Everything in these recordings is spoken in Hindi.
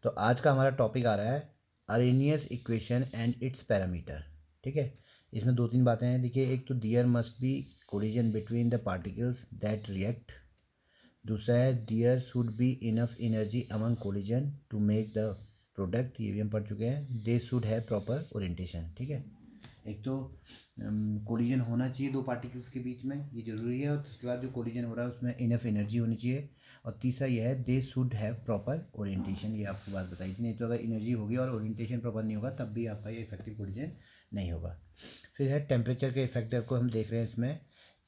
तो आज का हमारा टॉपिक आ रहा है Arrhenius equation and it's parameter. ठीक है, इसमें दो तीन बातें हैं। देखिए, एक तो there must be collision between the particles that react. दूसरा है there should be enough energy among collision to make the product, ये भी हम पढ़ चुके हैं। They should have proper orientation. ठीक है, एक तो कोलिजन होना चाहिए दो पार्टिकल्स के बीच में, ये जरूरी है। और उसके बाद जो कोलिजन हो रहा है उसमें इनफ एनर्जी होनी चाहिए। और तीसरा यह है दे शुड हैव प्रॉपर ओरिएंटेशन, ये आपको बात बताई थी। नहीं तो अगर एनर्जी होगी और ओरिएंटेशन प्रॉपर नहीं होगा तब भी आपका ये इफेक्टिव कोलिजन नहीं होगा। फिर है टेम्परेचर के इफेक्टर को हम देख रहे हैं इसमें।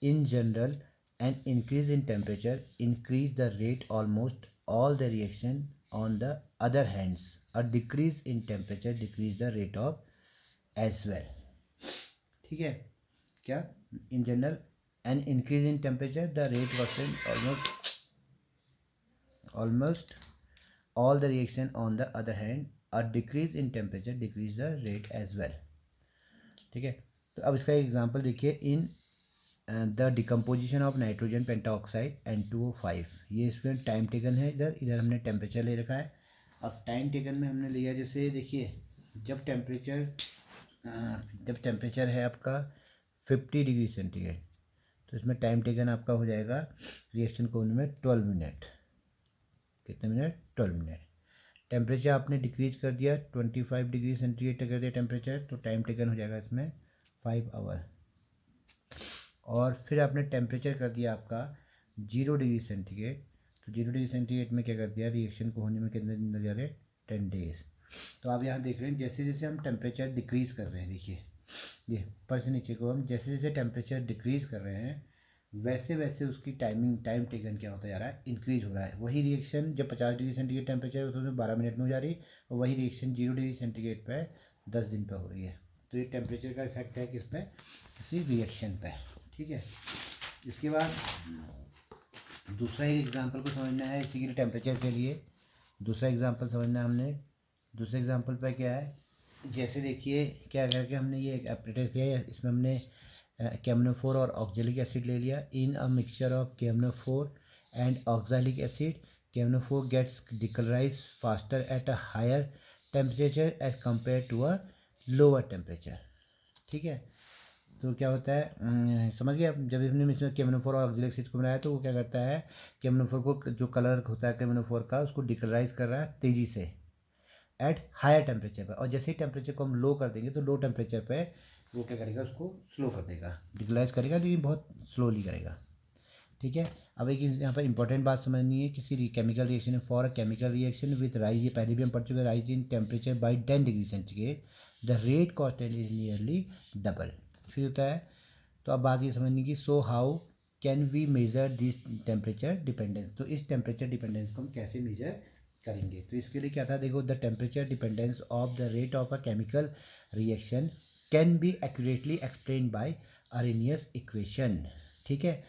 In general an increase in temperature increase the rate almost all the reaction on the other hands. A decrease in temperature decrease the rate of as well. ठीक है, क्या in general an increase in temperature the rate was almost all the reaction on the other hand a decrease in temperature decrease the rate as well। ठीक है, तो अब इसका एग्जांपल देखिए। In the decomposition of nitrogen pentoxide N2O5, ये इसमें टाइम टेकन है। इधर इधर हमने टेम्परेचर ले रखा है। अब टाइम टेकन में हमने लिया, जैसे देखिए जब टेम्परेचर है आपका 50 डिग्री सेंटीग्रेड, तो इसमें टाइम टेकन आपका हो जाएगा रिएक्शन को होने में 12 मिनट। कितने मिनट? 12 मिनट। टेम्परेचर आपने डिक्रीज कर दिया, 25 डिग्री सेंटीग्रेड कर दिया टेम्परेचर, तो टाइम टेकन हो जाएगा इसमें 5 आवर। और फिर आपने टेम्परेचर कर दिया आपका 0 डिग्री सेंटीग्रेड, तो 0 डिग्री सेंटीग्रेड में क्या कर दिया, रिएक्शन को होने में कितने दिन लग जा रहे हैं? 10 डेज। तो आप यहाँ देख रहे हैं जैसे जैसे हम टेम्परेचर डिक्रीज़ कर रहे हैं, देखिए ये ऊपर से नीचे को हम जैसे जैसे टेम्परेचर डिक्रीज़ कर रहे हैं वैसे वैसे उसकी टाइम टेकन क्या होता जा रहा है? इंक्रीज हो रहा है। वही रिएक्शन जब 50 डिग्री सेंटीग्रेड टेम्परेचर है तो उसमें 12 मिनट में हो जा रही है, और वही रिएक्शन 0 डिग्री सेंटीग्रेड पे 10 दिन पे हो रही है। तो ये टेम्परेचर का इफेक्ट है किस पे? किसी रिएक्शन पे। ठीक है, इसके बाद दूसरा ही एग्जाम्पल को समझना है इसी के लिए, टेम्परेचर के लिए दूसरा एग्जाम्पल समझना है हमने। दूसरे एग्जाम्पल पे क्या है, जैसे देखिए क्या करके हमने ये एक एप्रेटिस लिया है, इसमें हमने केमनोफोर और ऑक्जेलिक एसिड ले लिया। In a mixture of KMnO four and oxalic acid KMnO four gets decolourise faster at a higher temperature as compare to a lower temperature. ठीक है, तो क्या होता है, समझ गए आप? जब हमने इसमें केमनोफोर और ऑक्जेलिक एसिड को मिलाया तो वो क्या करता है, केमनोफोर को जो कलर होता है केमनोफोर का उसको डिकलराइज कर रहा है तेज़ी से एट हायर टेम्परेचर पर। और जैसे ही टेम्परेचर को हम लो कर देंगे तो लो टेम्परेचर पे वो क्या करेगा, उसको स्लो कर देगा, डिक्लाइज करेगा, लेकिन बहुत स्लोली करेगा। ठीक है, अब एक यहाँ पर इंपॉर्टेंट बात समझनी है, किसी chemical reaction for a chemical reaction with rise, ये पहले भी हम पढ़ चुके हैं, rise in temperature by 10 degree centigrade the rate constant is nearly double. फिर होता है, तो अब बात ये समझनी कि so how can we measure this temperature dependence, तो इस टेम्परेचर डिपेंडेंस को हम कैसे मेजर करेंगे? तो इसके लिए क्या था, देखो, the temperature dependence of the rate of a chemical reaction can be accurately explain by Arrhenius equation. ठीक है,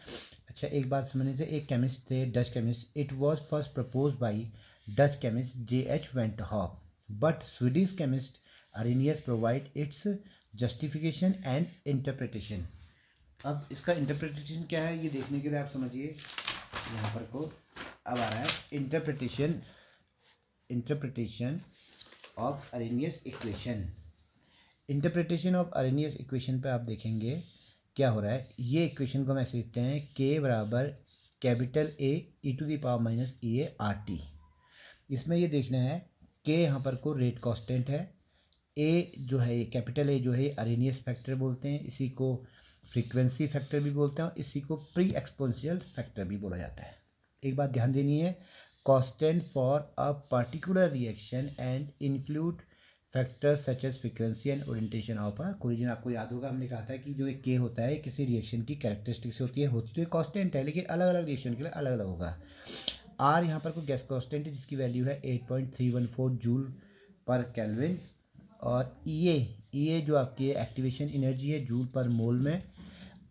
अच्छा एक बात समझने से, एक केमिस्ट थे, Dutch chemist. It was first propose by Dutch chemist J.H. Went hop, but Swedish chemist Arrhenius provide it's justification and interpretation. अब इसका इंटरप्रिटेशन क्या है ये देखने के लिए आप समझिए, यहाँ पर को अब आ रहा है interpretation of Arrhenius equation. Interpretation of Arrhenius equation पे आप देखेंगे क्या हो रहा है। ये इक्वेशन को हम ऐसे लिखते हैं, के बराबर कैपिटल ए e⁻⁸ इसमें ये देखना है के यहाँ पर को रेट कांस्टेंट है, ए जो है कैपिटल ए जो है अरेनियस फैक्टर बोलते हैं, इसी को फ्रीक्वेंसी फैक्टर भी बोलते हैं, और इसी को प्री एक्सपोनेंशियल फैक्टर भी बोला जाता है। एक बात ध्यान देनी है, constant for a particular reaction and include factors such as frequency and orientation of a collision. आपको याद होगा हमने कहा था कि जो एक के होता है किसी रिएक्शन की कैरेक्टरिस्टिक से होती तो एक कांस्टेंट है, लेकिन अलग अलग रिएक्शन के लिए अलग अलग होगा। आर यहाँ पर कोई गैस कांस्टेंट है जिसकी वैल्यू है 8.314 जूल पर केल्विन, और ई ए जो आपकी एक्टिवेशन एनर्जी है जूल पर मोल में।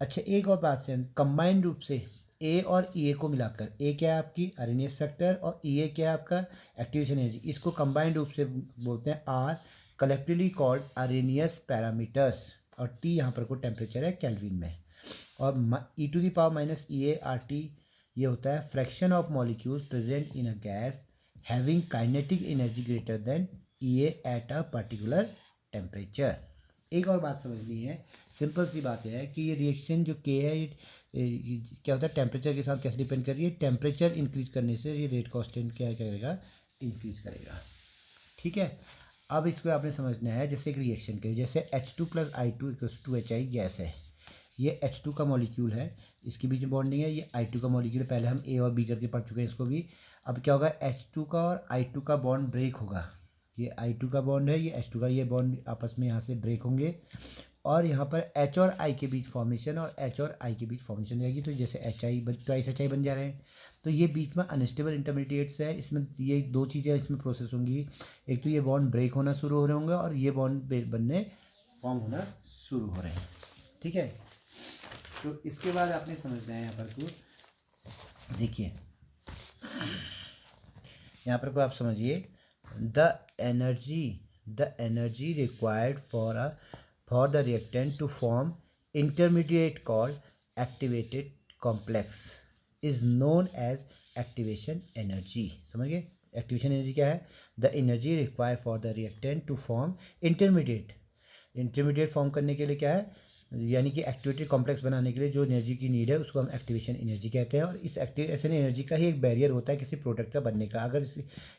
अच्छा एक और बात से कंबाइंड रूप से ए और ई ए को मिलाकर, ए क्या है आपकी अरेनियस फैक्टर और ई ए क्या है आपका एक्टिवेशन एनर्जी, इसको कंबाइंड रूप से बोलते हैं are, collectively called Arrhenius parameters. और टी यहाँ पर को टेम्परेचर है केल्विन में। और e⁻⁻⁸ ये होता है fraction of molecules present in a gas having kinetic energy greater than EA at a particular temperature. एक और बात समझनी है, सिंपल सी बात है कि ये रिएक्शन जो के है ये क्या होता है, टेम्परेचर के साथ कैसे डिपेंड कर रही है। टेम्परेचर इंक्रीज करने से ये रेट कांस्टेंट क्या करेगा, इंक्रीज करेगा। ठीक है, अब इसको आपने समझना है जैसे एक रिएक्शन के, जैसे H2 + I2 = HI गैस है। ये H2 का मॉलिक्यूल है, इसके बीच में बॉन्डिंग है, ये I2 का मॉलिक्यूल है। पहले हम A और B करके पढ़ चुके हैं इसको भी। अब क्या होगा, H2 का और I2 का बॉन्ड ब्रेक होगा। ये I2 का बॉन्ड है, ये H2 का, ये बॉन्ड आपस में यहाँ से ब्रेक होंगे और यहाँ पर H और I के बीच फॉर्मेशन और H और I के बीच फॉर्मेशन जाएगी। तो जैसे ट्वाइस HI बन जा रहे हैं। तो ये बीच में अनस्टेबल इंटरमीडिएट्स है, इसमें ये दो चीज़ें इसमें प्रोसेस होंगी। एक तो ये बॉन्ड ब्रेक होना शुरू हो रहे होंगे और ये बॉन्ड बनने फॉर्म होना शुरू हो रहे हैं। ठीक है, तो इसके बाद आपने समझना है यहाँ पर को, देखिए यहाँ पर को आप समझिए, the energy required for the reactant to form intermediate called activated complex is known as activation energy। समझ गए, एक्टिवेशन एनर्जी क्या है, the energy required for the reactant to form intermediate form करने के लिए क्या है, यानी कि एक्टिवेटेड कॉम्प्लेक्स बनाने के लिए जो एनर्जी की नीड है उसको हम एक्टिवेशन एनर्जी कहते हैं। और इस एक्टिवेशन एनर्जी का ही एक बैरियर होता है किसी प्रोडक्ट का बनने का। अगर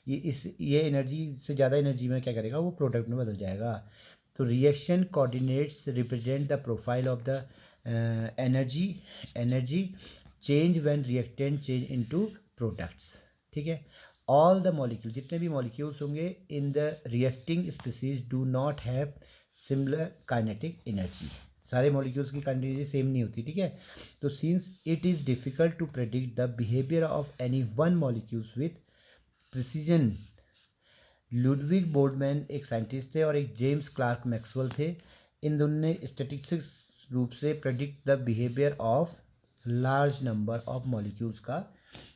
ये एनर्जी से ज़्यादा एनर्जी में क्या करेगा, वो प्रोडक्ट में बदल जाएगा। तो reaction coordinates represent the profile of the energy change when reactant change into products. ठीक है, ऑल द मॉलिक्यूल, जितने भी मॉलिक्यूल्स होंगे in the reacting species do not have similar kinetic energy. सारे मॉलिक्यूल्स की काइनेटिक एनर्जी सेम नहीं होती। ठीक है, तो since it is difficult to predict the behaviour of any one molecules with precision, Ludwig Boltzmann एक साइंटिस्ट थे और एक जेम्स क्लार्क मैक्सवेल थे। इन दोनों ने स्टैटिस्टिक्स रूप से predict the behaviour of large number of molecules का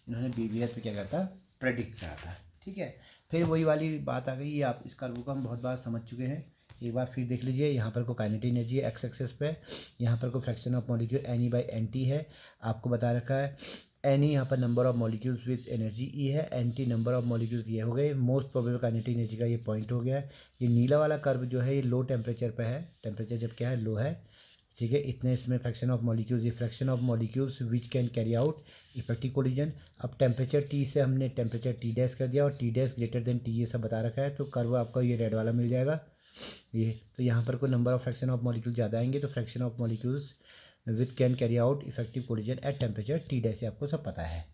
इन्होंने बिहेवियर पे क्या करा था, प्रेडिक्ट करा था। ठीक है, फिर वही वाली बात आ गई, ये आप इस कर्व को हम बहुत बार समझ चुके हैं, एक बार फिर देख लीजिए। यहाँ पर को काइनेटिक एनर्जी है एक्स एक्सेस पे, यहाँ पर को फ्रैक्शन ऑफ मॉलिक्यूल NE/NT है, आपको बता रखा है। NE यहाँ पर number of molecules with energy E है, NT नंबर ऑफ मॉलिक्यूल्स ये हो गए। मोस्ट प्रोबेबल काइनेटिक एनर्जी का ये पॉइंट हो गया। ये नीला वाला कर्व जो है ये लो टेम्परेचर पे है, टेम्परेचर जब क्या है, लो है। ठीक है, इतने इसमें फ्रैक्शन ऑफ मॉलिक्यूल्स, ये fraction of molecules which can carry out effective collision. अब टेम्परेचर T से हमने टेम्परेचर T' कर दिया और T' ग्रेटर देन T ये सब बता रखा है। तो कर्व आपका ये रेड वाला मिल जाएगा ये। तो यहाँ पर कोई number of fraction of molecule ज़्यादा आएंगे, तो fraction of molecules with can carry out effective collision at temperature T' से आपको सब पता है।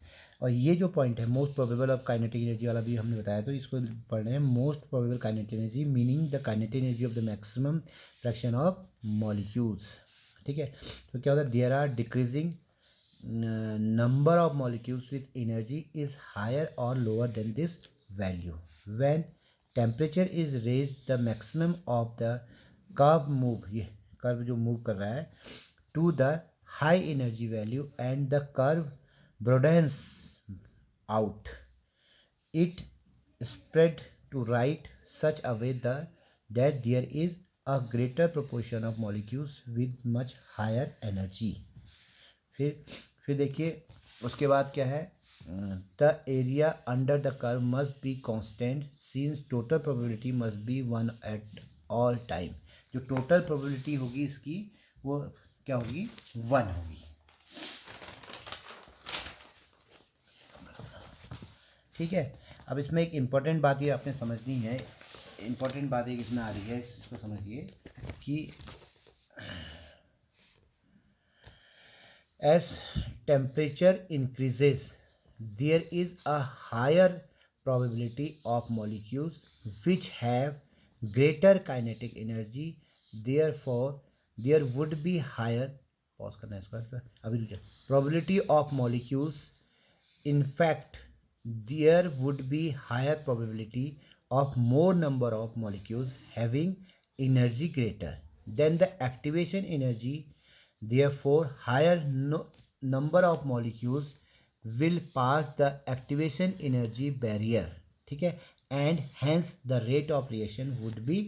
और ये जो पॉइंट है most probable of kinetic energy वाला भी हमने बताया, तो इसको पढ़ रहे हैं most probable kinetic energy meaning the kinetic energy of the maximum fraction of molecules. ठीक है, तो क्या होता है, there are decreasing number of molecules with energy is higher और lower than this value when temperature is raise the maximum of the curve move, ये कर्व जो मूव कर रहा है to the high energy value and the curve broadens out, it spread to right such a way that there is a greater proportion of molecules with much higher energy। फिर देखिए उसके बाद क्या है, the area under the curve must be constant since total probability must be 1 at all time. जो टोटल प्रोबेबिलिटी होगी इसकी वो क्या होगी, 1 होगी। ठीक है, अब इसमें एक इम्पॉर्टेंट बात ये आपने समझनी है, इम्पॉर्टेंट बात एक इसमें आ रही है, इसको समझिए कि as temperature increases there is a higher probability of molecules which have greater kinetic energy, there would be higher, pause करना है इसको अभी, probability of molecules, in fact there would be higher probability of more number of molecules having energy greater than the activation energy, therefore higher number of molecules will pass the activation energy barrier। ठीक है, and hence the rate of reaction would be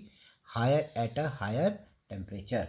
higher at a higher temperature।